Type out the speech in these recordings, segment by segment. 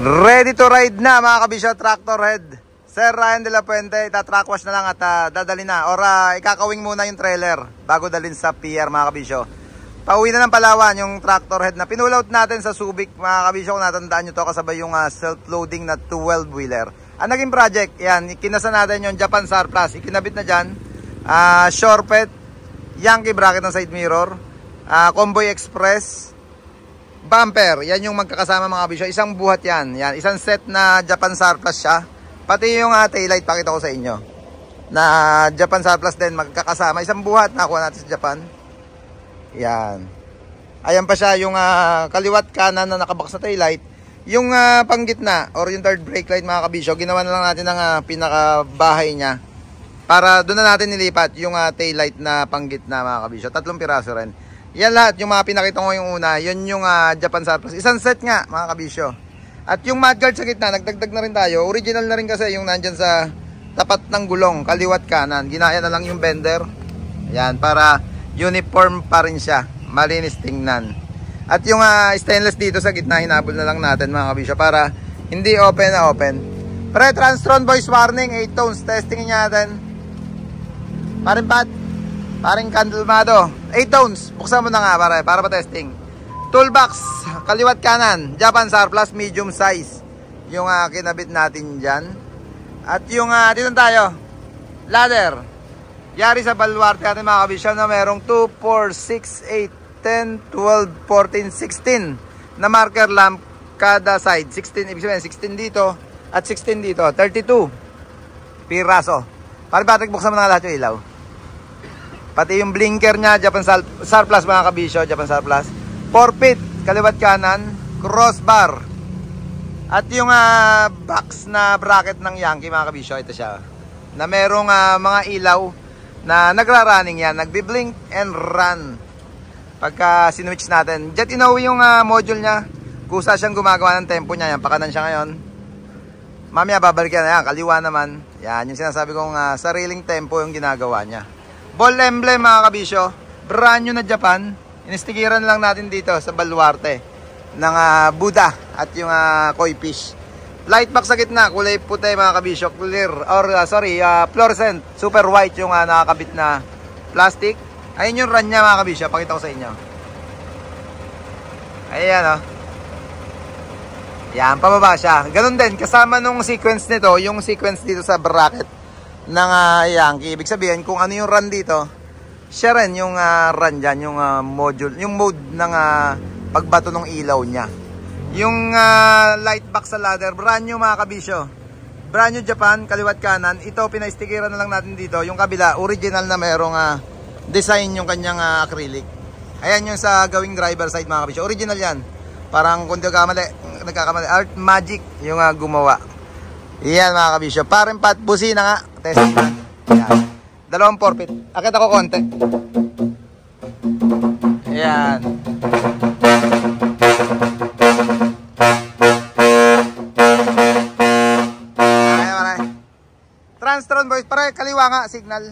Ready to ride na mga kabisyo, tractor head. Sir Ryan de la Puente, itatrack wash na lang at dadali na. Or ikakawing muna yung trailer bago dalhin sa PR mga kabisyo. Pauwi na ng Palawan yung tractor head na pinulout natin sa Subic mga kabisyo. Kung natandaan nyo to, kasabay yung self-loading na 12-wheeler. Ang naging project, yan, kinasa natin yung Japan Surplus. Ikinabit na dyan. Shorepet, Yankee bracket ng side mirror, Convoy Express, bumper, yan yung magkakasama mga kabisyo. Isang buhat yan. Yan, isang set na Japan Surplus siya. Pati yung taillight, pakita ko sa inyo. Na Japan Surplus din magkakasama. Isang buhat nakuha natin sa Japan. Yan. Ayan pa siya yung kaliwat kanan na nakabox na taillight. Yung panggitna or yung third brake light mga kabisyo, ginawa na lang natin ng pinakabahay niya. Para doon na natin nilipat yung taillight na panggitna mga kabisyo. 3 piraso rin. Yan lahat, yung mga pinakita ko yung una, yun yung Japan Surplus. Isang set nga, mga kabisyo. At yung mudguard sa gitna, nagdagdag na rin tayo. Original na rin kasi yung nandyan sa tapat ng gulong, kaliwat kanan. Ginaya na lang yung bender. Yan, para uniform pa rin siya. Malinis tingnan. At yung stainless dito sa gitna, hinabol na lang natin mga kabisyo. Para hindi open na open. Pre-Transtron voice warning, 8 tones. Testingin natin. Parin Pat. Paring Candlemado, 8 tones. Buksan mo na nga para pa-testing. Toolbox, kaliwat kanan, Japan Surplus, medium size. Yung kinabit natin dyan. At yung, dito tayo, ladder. Yari sa baluarte natin mga kabisyo na merong 2, 4, 6, 8, 10, 12, 14, 16 na marker lamp kada side. 16, ibig sabihin, 16 dito at 16 dito. 32 piraso. Paring Patrick, buksan mo na nga lahat yung ilaw. Pati yung blinker niya, Japan Surplus mga kabisyo, Japan Surplus. 4 feet, kaliwat kanan, crossbar. At yung box na bracket ng Yankee mga kabisyo, ito siya. Na merong mga ilaw na nagra-running yan, nagbi-blink and run. Pagka sinwitch natin. Jet Inoue yung module niya. Kusa siyang gumagawa ng tempo niya, yan, pakanan siya ngayon. Mamaya babalik yan, yan, kaliwa naman. Yan, yung sinasabi kong sariling tempo yung ginagawa niya. Ball emblem mga kabisyo, brand new na Japan. Inistikiran lang natin dito sa baluarte ng Buddha at yung koi fish. Light box sa gitna, kulay puti mga kabisyo, clear or fluorescent, super white yung nakakabit na plastic. Ayun yung run niya mga kabisyo, pakita ko sa inyo. Ayan yan, pababa siya. Ganun din, kasama nung sequence nito, yung sequence dito sa bracket ng Yankee. Ibig sabihin, kung ano yung run dito, siya rin yung run dyan, yung module, yung mode ng pagbato ng ilaw niya. Yung light box sa ladder, brand new mga kabisyo. Brand new Japan, kaliwat kanan. Ito, pinaistikiran na lang natin dito. Yung kabila, original na merong design yung kanyang acrylic. Ayan yung sa gawing driver side mga kabisyo. Original yan. Parang kung nagkakamali, Art Magic yung gumawa. Yan mga kabisyo. Paring Pat, busina nga. Testing na. Yan. 2 forfeit. Akit ako konti. Yan. Maray. Transtron boys. Pare, kaliwa nga. Signal.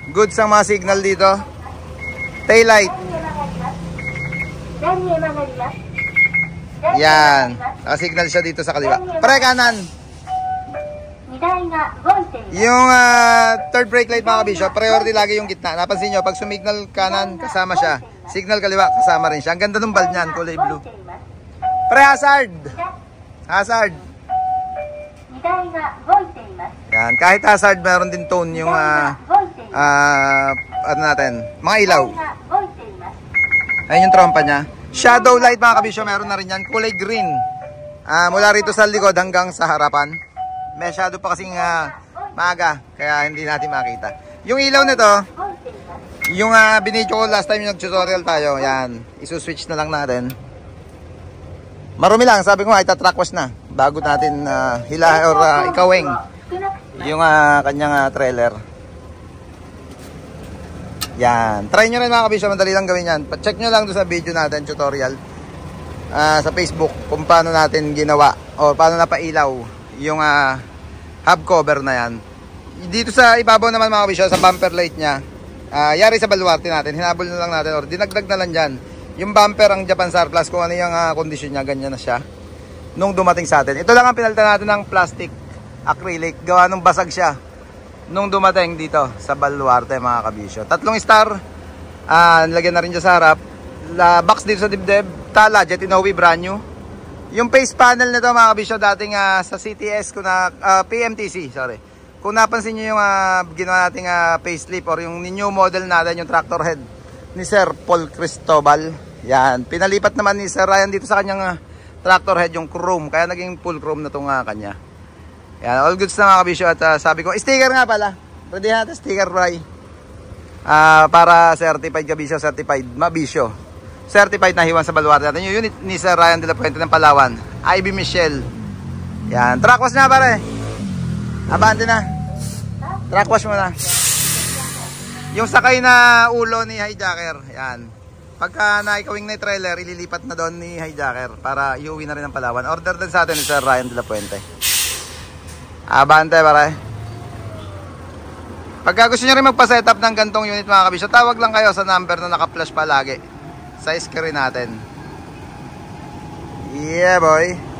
Goods ang mga signal dito. Taillight. Yan. Naka-signal siya dito sa kaliwa. Pare, kanan. Yung third brake light mga kabisyo, priority lagi yung gitna. Napansin nyo, pag sumignal kanan, kasama siya. Signal kaliwa, kasama rin siya. Ang ganda ng bulb niyan, kulay blue. Pre, hazard. Hazard. Yan, kahit hazard, meron din tone yung ano natin, mga ilaw. Ayun yung trompa niya. Shadow light mga kabisyo, meron na rin yan. Kulay green. Mula rito sa likod hanggang sa harapan. May shadow pa kasing maaga, kaya hindi natin makita. Yung ilaw nito, yung binidyo ko last time yung nag-tutorial tayo, yan, isuswitch na lang natin. Marumi lang, sabi ko nga, itatrack wash na bago natin ikawing yung kanyang trailer. Yan, try nyo rin mga kabisyo, madali lang gawin yan. Check nyo lang doon sa video natin, tutorial sa Facebook, kung paano natin ginawa o paano napailaw yung hub cover na yan. Dito sa ibabaw naman mga kabisyo, sa bumper light nya, yari sa baluarte natin, hinabol na lang natin or dinagdag na lang dyan Yung bumper ang Japan Star Plus, kung ano yung kondisyon niya, ganyan na siya nung dumating sa atin. Ito lang ang pinalitan natin ng plastic acrylic, gawa nung basag siya nung dumating dito sa Baluarte mga kabisyo. 3 star, nilagyan na rin dyan sa harap, box dito sa dibdib, tala, Jet Inoue, brand new. Yung face panel nito mga kabisyo, dating sa CTS, PMTC, sorry. Kung napansin nyo yung ginawa nating facelift or yung new model natin, yung tractor head ni Sir Paul Cristobal. Yan, pinalipat naman ni Sir Ryan dito sa kanyang tractor head yung chrome, kaya naging full chrome na itong kanya. Yan, all goods na mga kabisyo. At sabi ko, sticker nga pala, ready natin sticker, Bray. Para certified kabisyo, certified mabisyo, certified na hiwan sa Baluarte natin. Yung unit ni Sir Ryan de la Puente ng Palawan, Ivy Michelle. Yan, track wash na pare, abante na, track wash mo na. Yung sakay na ulo ni hijacker, yan. Pagka naikawing na yung trailer, ililipat na doon ni hijacker para iuwi na rin ng Palawan. Order din sa atin ni Sir Ryan de la Puente. Abante pare. Pagka gusto nyo rin magpa-setup ng gantong unit mga kabisyo, tawag lang kayo sa number na naka-flash palagi sa screen natin. Yeah boy.